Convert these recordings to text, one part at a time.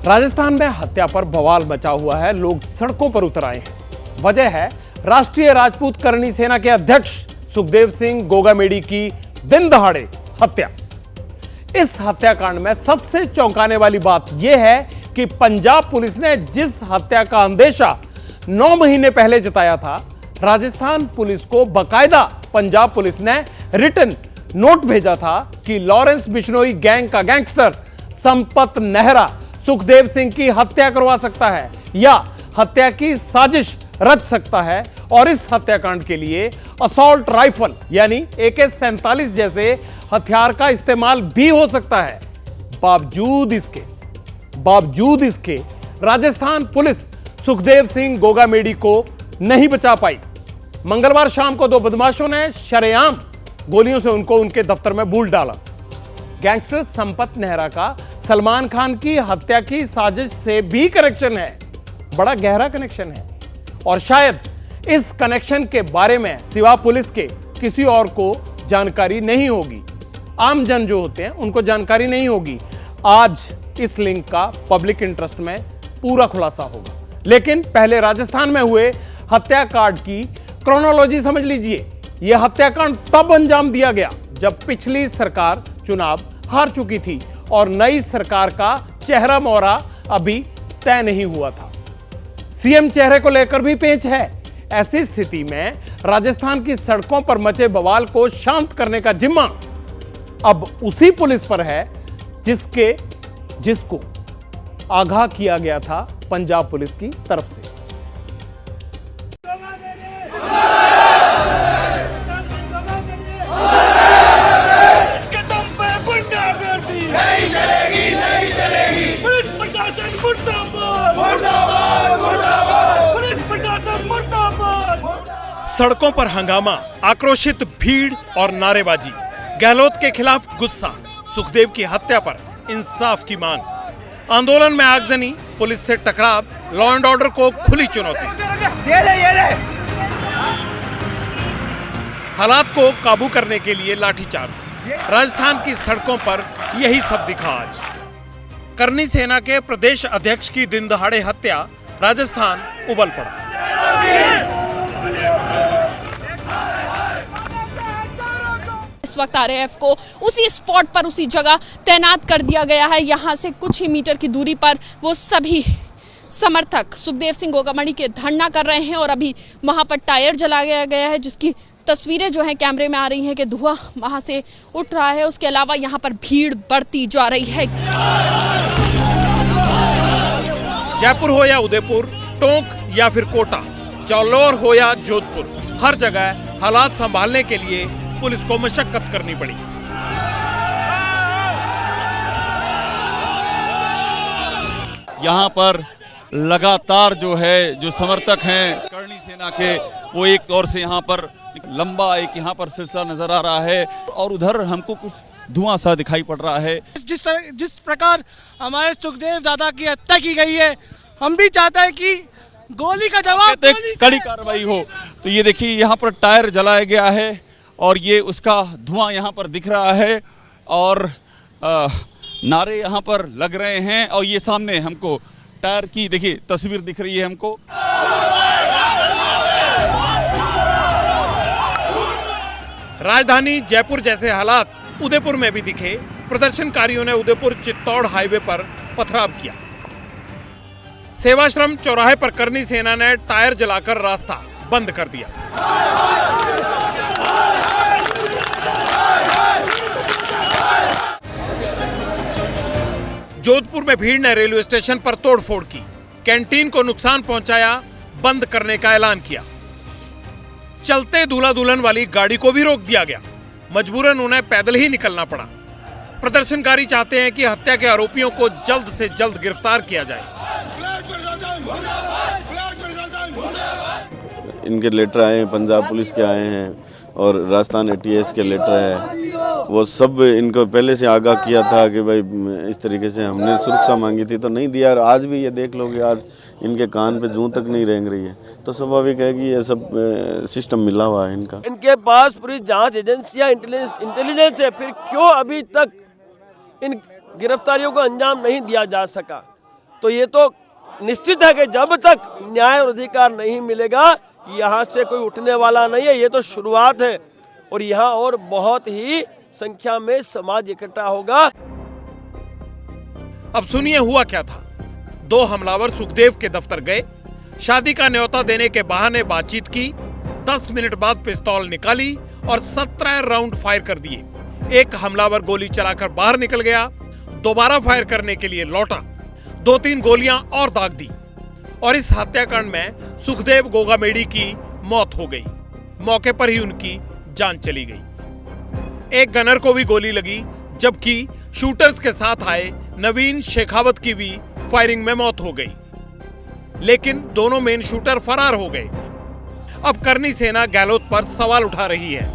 राजस्थान में हत्या पर बवाल मचा हुआ है। लोग सड़कों पर उतर आए हैं। वजह है राष्ट्रीय राजपूत करणी सेना के अध्यक्ष सुखदेव सिंह गोगामेडी की दिन दहाड़े हत्या। इस हत्याकांड में सबसे चौंकाने वाली बात यह है कि पंजाब पुलिस ने जिस हत्या का अंदेशा 9 महीने पहले जताया था, राजस्थान पुलिस को बकायदा पंजाब पुलिस ने रिटन नोट भेजा था कि लॉरेंस बिश्नोई गैंग का गैंगस्टर संपत नेहरा सुखदेव सिंह की हत्या करवा सकता है या हत्या की साजिश रच सकता है और इस हत्याकांड के लिए असॉल्ट राइफल यानी AK-47 जैसे हथियार का इस्तेमाल भी हो सकता है। बावजूद इसके राजस्थान पुलिस सुखदेव सिंह गोगामेडी को नहीं बचा पाई। मंगलवार शाम को 2 बदमाशों ने शरेआम गोलियों से उनको उनके दफ्तर में भूल डाला। गैंगस्टर संपत नेहरा का सलमान खान की हत्या की साजिश से भी कनेक्शन है, बड़ा गहरा कनेक्शन है और शायद इस कनेक्शन के बारे में सिवा पुलिस के किसी और को जानकारी नहीं होगी। आम जन जो होते हैं उनको जानकारी नहीं होगी। आज इस लिंक का पब्लिक इंटरेस्ट में पूरा खुलासा होगा, लेकिन पहले राजस्थान में हुए हत्याकांड की क्रोनोलॉजी समझ लीजिए। यह हत्याकांड तब अंजाम दिया गया जब पिछली सरकार चुनाव हार चुकी थी और नई सरकार का चेहरा मोहरा अभी तय नहीं हुआ था। सीएम चेहरे को लेकर भी पेंच है। ऐसी स्थिति में राजस्थान की सड़कों पर मचे बवाल को शांत करने का जिम्मा अब उसी पुलिस पर है जिसको आगाह किया गया था पंजाब पुलिस की तरफ से। सड़कों पर हंगामा, आक्रोशित भीड़ और नारेबाजी, गहलोत के खिलाफ गुस्सा, सुखदेव की हत्या पर इंसाफ की मांग, आंदोलन में आगजनी, पुलिस से टकराव, लॉ एंड ऑर्डर को खुली चुनौती। हालात को काबू करने के लिए लाठीचार्ज। राजस्थान की सड़कों पर यही सब दिखा आज। करणी सेना के प्रदेश अध्यक्ष की दिन दहाड़े हत्या, राजस्थान उबल पड़ा। इस वक्त RAF को उसी स्पॉट पर, उसी जगह तैनात कर दिया गया है। यहाँ से कुछ ही मीटर की दूरी पर वो सभी समर्थक सुखदेव सिंह गोगामेडी के धरना कर रहे हैं और अभी वहां पर टायर जलाया गया है, जिसकी तस्वीरें जो है कैमरे में आ रही हैं कि धुआं वहां से उठ रहा है। उसके अलावा यहाँ पर भीड़ बढ़ती जा रही है। जयपुर हो या उदयपुर, टोंक या फिर कोटा, जालौर हो या जोधपुर, हर जगह हालात संभालने के लिए पुलिस को मशक्कत करनी पड़ी। यहाँ पर लगातार जो समर्थक हैं करणी सेना के, वो एक तौर से यहाँ पर लंबा एक यहाँ पर सिलसिला नजर आ रहा है और उधर हमको कुछ धुआं सा दिखाई पड़ रहा है। जिस प्रकार हमारे सुखदेव दादा की हत्या की गई है, हम भी चाहते हैं कि गोली का जवाब कड़ी कार्रवाई हो। तो ये देखिए यहाँ पर टायर जलाया गया है और ये उसका धुआं यहाँ पर दिख रहा है और नारे यहाँ पर लग रहे हैं और ये सामने हमको टायर की देखिए तस्वीर दिख रही है हमको। राजधानी जयपुर जैसे हालात उदयपुर में भी दिखे। प्रदर्शनकारियों ने उदयपुर चित्तौड़ हाईवे पर पथराव किया। सेवाश्रम चौराहे पर करणी सेना ने टायर जलाकर रास्ता बंद कर दिया। जोधपुर में भीड़ ने रेलवे स्टेशन पर तोड़फोड़ की, कैंटीन को नुकसान पहुंचाया, बंद करने का ऐलान किया। चलते दूल्हा दुल्हन वाली गाड़ी को भी रोक दिया गया। मजबूरन उन्हें पैदल ही निकलना पड़ा। प्रदर्शनकारी चाहते हैं कि हत्या के आरोपियों को जल्द से जल्द गिरफ्तार किया जाए। इनके लेटर आए हैं, पंजाब पुलिस के आए हैं और राजस्थान ATS के लेटर है। वो सब इनको पहले से आगाह किया था कि भाई इस तरीके से हमने सुरक्षा मांगी थी तो नहीं दिया। आज भी ये देख लोगे, आज इनके कान पे जूं तक नहीं रेंग रही है, तो स्वाभाविक है कि ये सब सिस्टम मिला हुआ है इनका। इनके पास पूरी जांच एजेंसियां इंटेलिजेंस है, फिर क्यों अभी तक इन गिरफ्तारियों को अंजाम नहीं दिया जा सका? तो ये तो निश्चित है कि जब तक न्याय और अधिकार नहीं मिलेगा यहाँ से कोई उठने वाला नहीं है। ये तो शुरुआत है और यहाँ और बहुत ही संख्या में समाज इकट्ठा होगा। अब सुनिए हुआ क्या था। दो हमलावर सुखदेव के दफ्तर गए, शादी का न्योता देने के बहाने बातचीत की, 10 मिनट बाद पिस्तौल निकाली और 17 राउंड फायर कर दिए। एक हमलावर गोली चलाकर बाहर निकल गया, दोबारा फायर करने के लिए लौटा, 2-3 गोलियां और दाग दी और इस हत्याकांड में सुखदेव गोगामेडी की मौत हो गई। मौके पर ही उनकी जान चली गई। एक गनर को भी गोली लगी, जबकि शूटर्स के साथ आए नवीन शेखावत की भी फायरिंग में मौत हो गई। लेकिन दोनों मेन शूटर फरार हो गए। अब करनी सेना गहलोत पर सवाल उठा रही है।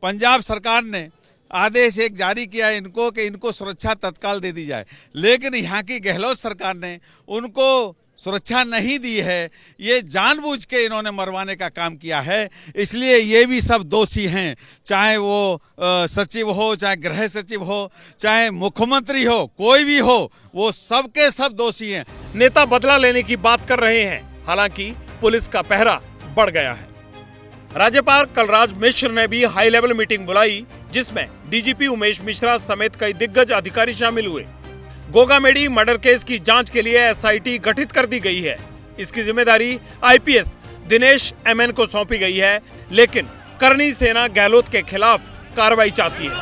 पंजाब सरकार ने आदेश एक जारी किया है इनको कि इनको सुरक्षा तत्काल दे दी जाए, लेकिन यहाँ की गहलोत सरकार ने उनको सुरक्षा नहीं दी है। ये जानबूझ के इन्होंने मरवाने का काम किया है, इसलिए ये भी सब दोषी हैं। चाहे वो सचिव हो, चाहे गृह सचिव हो, चाहे मुख्यमंत्री हो, कोई भी हो, वो सब के सब दोषी हैं। नेता बदला लेने की बात कर रहे हैं, हालांकि पुलिस का पहरा बढ़ गया है। राज्यपाल कलराज मिश्र ने भी हाई लेवल मीटिंग बुलाई, जिसमें डीजीपी उमेश मिश्रा समेत कई दिग्गज अधिकारी शामिल हुए। गोगामेडी मर्डर केस की जांच के लिए एसआईटी गठित कर दी गई है। इसकी जिम्मेदारी आईपीएस दिनेश एमएन को सौंपी गई है, लेकिन करनी सेना गहलोत के खिलाफ कार्रवाई चाहती है।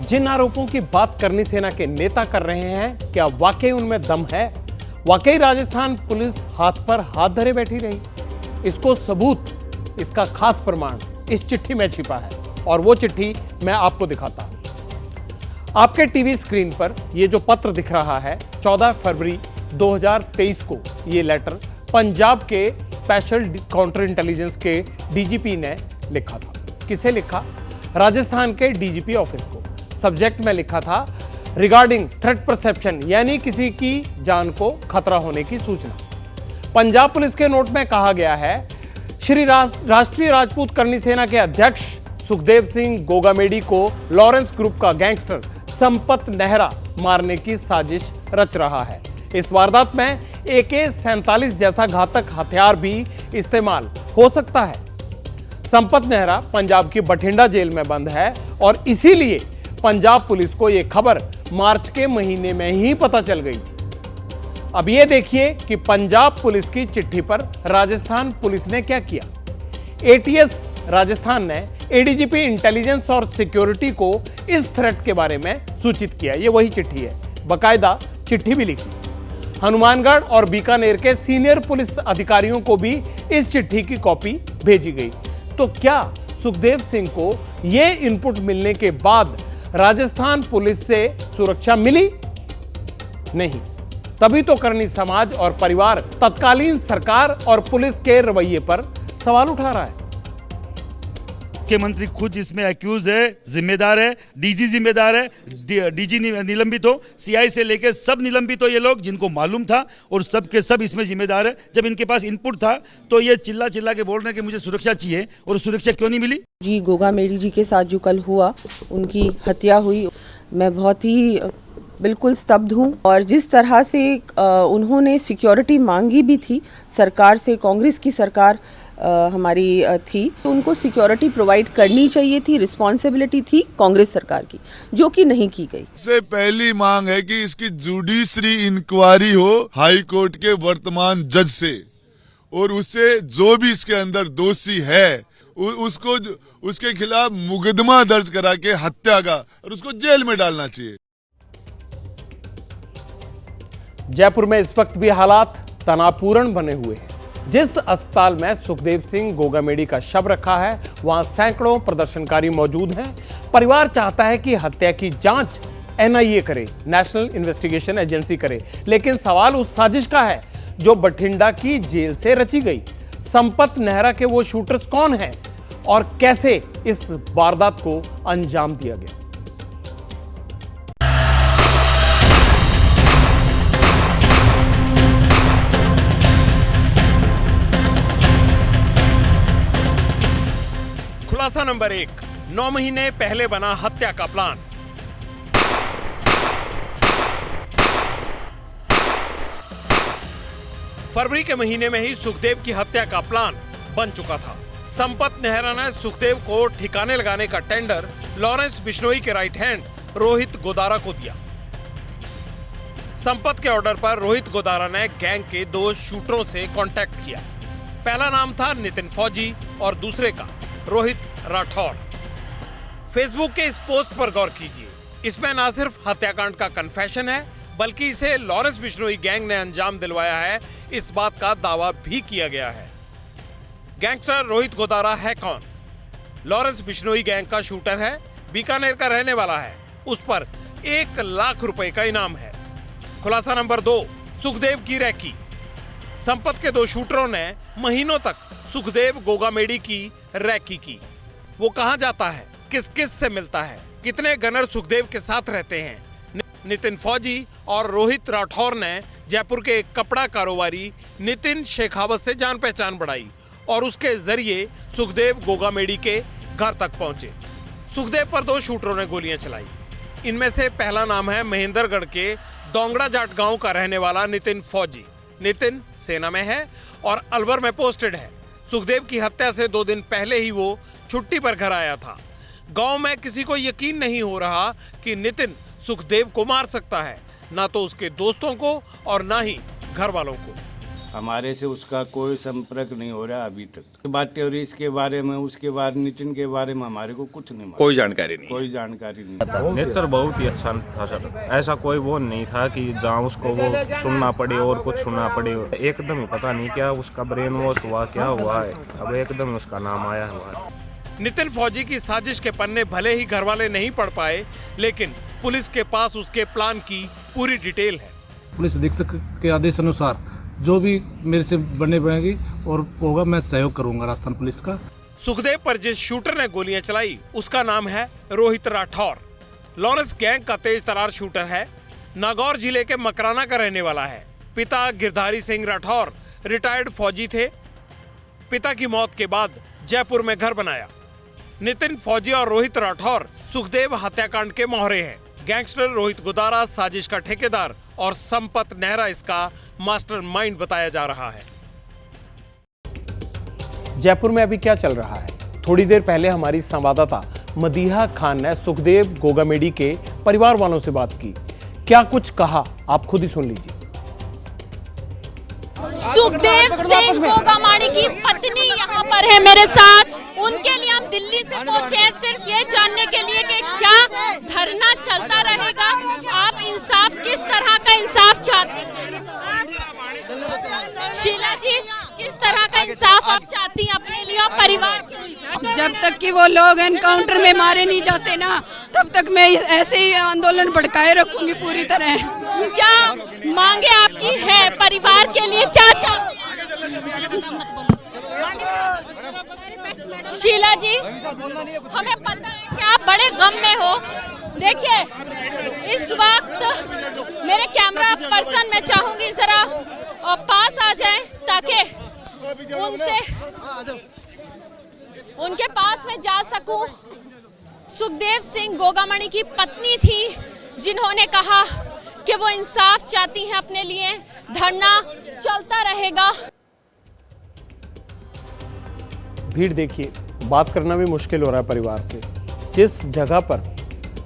जिन आरोपों की बात करनी सेना के नेता कर रहे हैं, क्या वाकई उनमें दम है? वाकई राजस्थान पुलिस हाथ पर हाथ धरे बैठी रही? इसको सबूत, इसका खास प्रमाण इस चिट्ठी में छिपा है और वो चिट्ठी मैं आपको दिखाता हूं। आपके टीवी स्क्रीन पर ये जो पत्र दिख रहा है, 14 फरवरी 2023 को ये लेटर पंजाब के स्पेशल काउंटर इंटेलिजेंस के डीजीपी ने लिखा था। किसे लिखा? राजस्थान के डीजीपी ऑफिस को। सब्जेक्ट में लिखा था रिगार्डिंग थ्रेट परसेप्शन, यानी किसी की जान को खतरा होने की सूचना। पंजाब पुलिस के नोट में कहा गया है, श्री राष्ट्रीय राजपूत करनी सेना के अध्यक्ष सुखदेव सिंह गोगामेडी को लॉरेंस ग्रुप का गैंगस्टर संपत नेहरा मारने की साजिश रच रहा है। इस वारदात में AK-47 जैसा घातक हथियार भी इस्तेमाल हो सकता है। संपत नेहरा पंजाब की बठिंडा जेल में बंद है और इसीलिए पंजाब पुलिस को यह खबर मार्च के महीने में ही पता चल गई थी। अब यह देखिए कि पंजाब पुलिस की चिट्ठी पर राजस्थान पुलिस ने क्या किया। ATS राजस्थान ने एडीजीपी इंटेलिजेंस और सिक्योरिटी को इस थ्रेट के बारे में सूचित किया। ये वही चिट्ठी है, बकायदा चिट्ठी भी लिखी। हनुमानगढ़ और बीकानेर के सीनियर पुलिस अधिकारियों को भी इस चिट्ठी की कॉपी भेजी गई। तो क्या सुखदेव सिंह को यह इनपुट मिलने के बाद राजस्थान पुलिस से सुरक्षा मिली? नहीं। तभी तो करनी समाज और परिवार तत्कालीन सरकार और पुलिस के रवैये पर सवाल उठा रहा है। मुख्यमंत्री खुद इसमें एक्यूज है, जिम्मेदार है, डीजी जिम्मेदार है, डीजी निलंबित हो, सीआई से लेकर सब निलंबित हो ये लोग, जिनको मालूम था और सब के सब इसमें जिम्मेदार है। जब इनके पास इनपुट था तो ये चिल्ला चिल्ला के बोल रहे हैं कि मुझे सुरक्षा चाहिए, और सुरक्षा क्यों नहीं मिली? जी, गोगामेडी जी के साथ जो कल हुआ, उनकी हत्या हुई, मैं बहुत ही बिल्कुल स्तब्ध हूँ। और जिस तरह से उन्होंने सिक्योरिटी मांगी भी थी सरकार से, कांग्रेस की सरकार हमारी थी, तो उनको सिक्योरिटी प्रोवाइड करनी चाहिए थी, रिस्पॉन्सिबिलिटी थी कांग्रेस सरकार की, जो कि नहीं की गई। से पहली मांग है कि इसकी जुडिशरी इंक्वायरी हो हाई कोर्ट के वर्तमान जज से, और उससे जो भी इसके अंदर दोषी है उसको उसके खिलाफ मुकदमा दर्ज करा के हत्या का, और उसको जेल में डालना चाहिए। जयपुर में इस वक्त भी हालात तनावपूर्ण बने हुए हैं। जिस अस्पताल में सुखदेव सिंह गोगामेडी का शव रखा है, वहां सैकड़ों प्रदर्शनकारी मौजूद हैं। परिवार चाहता है कि हत्या की जांच NIA करे, नेशनल इन्वेस्टिगेशन एजेंसी करे, लेकिन सवाल उस साजिश का है जो बठिंडा की जेल से रची गई। संपत नेहरा के वो शूटर्स कौन हैं और कैसे इस वारदात को अंजाम दिया गया? खुलासा नंबर 1, 9 महीने पहले बना हत्या का प्लान। फरवरी के महीने में ही सुखदेव की हत्या का प्लान बन चुका था। संपत नेहरा ने सुखदेव को ठिकाने लगाने का टेंडर लॉरेंस बिश्नोई के राइट हैंड रोहित गोदारा को दिया। संपत के ऑर्डर पर रोहित गोदारा ने गैंग के 2 शूटरों से कांटेक्ट किया। पहला नाम था नितिन फौजी और दूसरे का रोहित राठौर। फेसबुक के इस पोस्ट पर गौर कीजिए। इसमें न सिर्फ हत्याकांड का कन्फेशन है, बल्कि इसे लॉरेंस बिश्नोई गैंग ने अंजाम दिलवाया है, इस बात का दावा भी किया गया है। गैंगस्टर रोहित गोदारा है कौन? लॉरेंस बिश्नोई गैंग का शूटर है, बीकानेर का रहने वाला है, उस पर 1 लाख रुपए का इनाम है। खुलासा नंबर 2, सुखदेव की रैकी। संपत के 2 शूटरों ने महीनों तक सुखदेव गोगामेडी की रैकी की। वो कहां जाता है, किस किस से मिलता है, कितने गनर सुखदेव के साथ रहते हैं। नितिन फौजी और रोहित राठौर ने जयपुर के एक कपड़ा कारोबारी नितिन शेखावत से जान पहचान बढ़ाई और उसके जरिए सुखदेव गोगामेडी के घर तक पहुंचे। सुखदेव पर 2 शूटरों ने गोलियां चलाई। इनमें से पहला नाम है महेंद्रगढ़ के दोंगड़ा जाट गांव का रहने वाला नितिन फौजी। नितिन सेना में है और अलवर में पोस्टेड है। सुखदेव की हत्या से 2 दिन पहले ही वो छुट्टी पर घर आया था। गांव में किसी को यकीन नहीं हो रहा कि नितिन सुखदेव को मार सकता है, ना तो उसके दोस्तों को और ना ही घर वालों को। हमारे से उसका कोई संपर्क नहीं हो रहा अभी तक। बातें हो रही इसके बारे में, उसके बाद नितिन के बारे में हमारे को कुछ नहीं, कोई जानकारी नहीं, कोई जानकारी नहीं। नेचर बहुत ही अच्छा था सर, ऐसा कोई वो नहीं था कि जहाँ उसको वो सुनना पड़े और कुछ सुनना पड़े। एकदम ही पता नहीं क्या उसका ब्रेन वॉश हुआ, क्या हुआ है, अब एकदम उसका नाम आया हुआ है। नितिन फौजी की साजिश के पन्ने भले ही घर वाले नहीं पढ़ पाए, लेकिन पुलिस के पास उसके प्लान की पूरी डिटेल है। पुलिस अधीक्षक के आदेश अनुसार जो भी मेरे से बनने पड़ेगी और होगा, मैं सहयोग करूंगा राजस्थान पुलिस का। सुखदेव पर जिस शूटर ने गोलियां चलाई उसका नाम है रोहित राठौर। लॉरेंस गैंग का तेज तरार शूटर है। नागौर जिले के मकराना का रहने वाला है। पिता गिरधारी सिंह राठौर रिटायर्ड फौजी थे। पिता की मौत के बाद जयपुर में घर बनाया। नितिन फौजी और रोहित राठौर सुखदेव हत्याकांड के मोहरे हैं। गैंगस्टर रोहित गोदारा साजिश का ठेकेदार और संपत नेहरा इसका मास्टरमाइंड बताया जा रहा है। जयपुर में अभी क्या चल रहा है? थोड़ी देर पहले हमारी संवाददाता मदीहा खान ने सुखदेव गोगामेडी के परिवार वालों से बात की। क्या कुछ कहा, आप खुद ही सुन लीजिए। सुखदेव सिंह गोगामाड़ी की पत्नी यहाँ पर है मेरे साथ। उनके लिए हम दिल्ली से पहुंचे हैं सिर्फ ये जानने के लिए कि क्या धरना चलता रहेगा। आप इंसाफ, किस तरह का इंसाफ चाहती हैं? शीला जी, किस तरह का इंसाफ आप चाहती हैं अपने लिए और परिवार के लिए? जब तक कि वो लोग एनकाउंटर में मारे नहीं जाते ना, तब तक मैं ऐसे ही आंदोलन भड़काए रखूंगी पूरी तरह। क्या मांगे आपकी है परिवार के लिए, क्या चाहती हैं? शीला जी, हमें पता है कि आप बड़े गम में हो। देखिए, इस वक्त मेरे कैमरा पर्सन मैं चाहूंगी जरा और पास आ जाएं ताकि उनके पास में जा सकूं। सुखदेव सिंह गोगामणि की पत्नी थी जिन्होंने कहा कि वो इंसाफ चाहती हैं अपने लिए। धरना चलता रहेगा। भीड़ देखिए, बात करना भी मुश्किल हो रहा है परिवार से। जिस जगह पर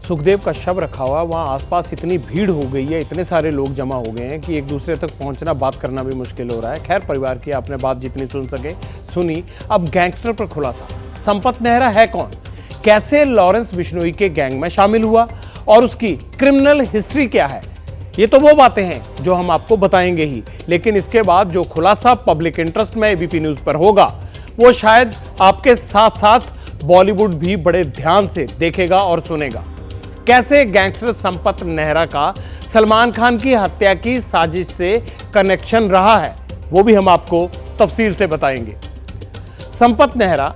सुखदेव का शव रखा हुआ, वहाँ आसपास इतनी भीड़ हो गई है, इतने सारे लोग जमा हो गए हैं कि एक दूसरे तक पहुंचना, बात करना भी मुश्किल हो रहा है। खैर, परिवार की आपने बात जितनी सुन सके सुनी। अब गैंगस्टर पर खुलासा। संपत नेहरा है कौन, कैसे लॉरेंस बिश्नोई के गैंग में शामिल हुआ और उसकी क्रिमिनल हिस्ट्री क्या है, ये तो वो बातें हैं जो हम आपको बताएंगे ही। लेकिन इसके बाद जो खुलासा पब्लिक इंटरेस्ट में एबीपी न्यूज पर होगा, वो शायद आपके साथ साथ बॉलीवुड भी बड़े ध्यान से देखेगा और सुनेगा। कैसे गैंगस्टर संपत नेहरा का सलमान खान की हत्या की साजिश से कनेक्शन रहा है, वो भी हम आपको तफसील से बताएंगे। संपत नेहरा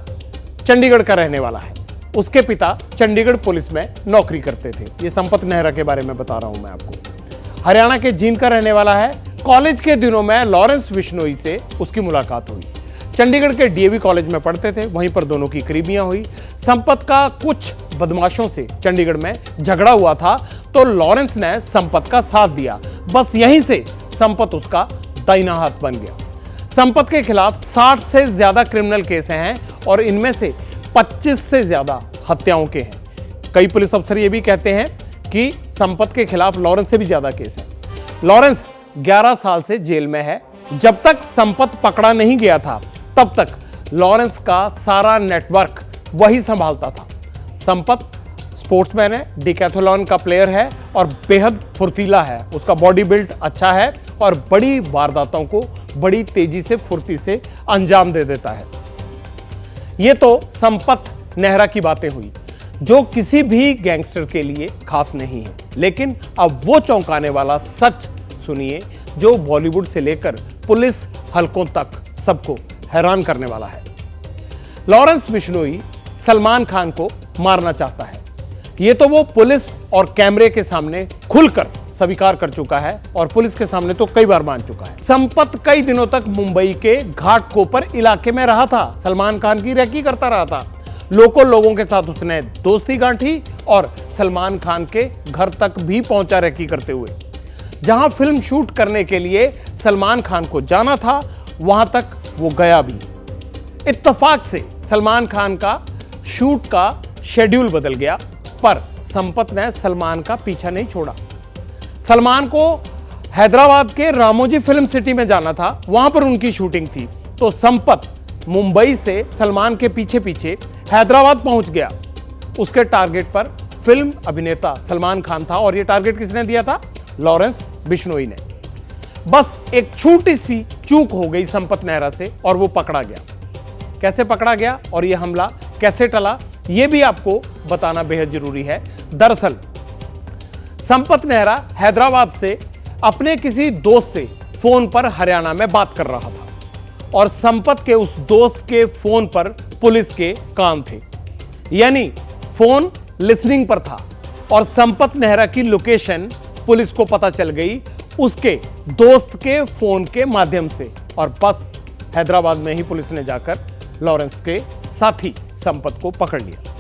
चंडीगढ़ का रहने वाला है। उसके पिता चंडीगढ़ पुलिस में नौकरी करते थे। ये संपत नेहरा के बारे में बता रहा हूं मैं आपको। हरियाणा के जींद का रहने वाला है। कॉलेज के दिनों में लॉरेंस बिश्नोई से उसकी मुलाकात हुई। चंडीगढ़ के डीएवी कॉलेज में पढ़ते थे, वहीं पर दोनों की करीबियां हुई। संपत का कुछ बदमाशों से चंडीगढ़ में झगड़ा हुआ था तो लॉरेंस ने संपत का साथ दिया। बस यहीं से संपत उसका दाहिना हाथ बन गया। संपत के खिलाफ 60 से ज्यादा क्रिमिनल केस हैं और इनमें से 25 से ज्यादा हत्याओं के हैं। कई पुलिस अफसर ये भी कहते हैं कि संपत के खिलाफ लॉरेंस से भी ज्यादा केस हैं। लॉरेंस 11 साल से जेल में है। जब तक संपत पकड़ा नहीं गया था तब तक लॉरेंस का सारा नेटवर्क वही संभालता था। संपत स्पोर्ट्समैन है, डिकैथलॉन का प्लेयर है और बेहद फुर्तीला है। उसका बॉडी बिल्ड अच्छा है और बड़ी वारदातों को बड़ी तेजी से, फुर्ती से अंजाम दे देता है। ये तो संपत नेहरा की बातें हुई जो किसी भी गैंगस्टर के लिए खास नहीं है। लेकिन अब वो चौंकाने वाला सच सुनिए जो बॉलीवुड से लेकर पुलिस हलकों तक सबको हैरान करने वाला है। लॉरेंस बिश्नोई सलमान खान को मारना चाहता है। ये तो वो पुलिस और कैमरे के सामने खुलकर स्वीकार कर चुका है और पुलिस के सामने तो कई बार मान चुका है। संपत कई दिनों तक मुंबई के घाटकोपर इलाके में रहा था, सलमान खान की रेकी करता रहा था। लोगों के साथ उसने दोस्ती गांठी और सलमान खान के घर तक भी पहुंचा रेकी करते हुए। जहां फिल्म शूट करने के लिए सलमान खान को जाना था वहां तक वो गया भी। इत्तेफाक से सलमान खान का शूट का शेड्यूल बदल गया पर संपत ने सलमान का पीछा नहीं छोड़ा। सलमान को हैदराबाद के रामोजी फिल्म सिटी में जाना था, वहां पर उनकी शूटिंग थी, तो संपत मुंबई से सलमान के पीछे पीछे हैदराबाद पहुंच गया। उसके टारगेट पर फिल्म अभिनेता सलमान खान था और यह टारगेट किसने दिया था? लॉरेंस बिश्नोई ने। बस एक छोटी सी चूक हो गई संपत नेहरा से और वो पकड़ा गया। कैसे पकड़ा गया और यह हमला कैसे टला, यह भी आपको बताना बेहद जरूरी है। दरअसल संपत नेहरा हैदराबाद से अपने किसी दोस्त से फोन पर हरियाणा में बात कर रहा था और संपत के उस दोस्त के फोन पर पुलिस के कान थे, यानी फोन लिसनिंग पर था और संपत नेहरा की लोकेशन पुलिस को पता चल गई उसके दोस्त के फोन के माध्यम से और बस हैदराबाद में ही पुलिस ने जाकर लॉरेंस के साथी संपत को पकड़ लिया।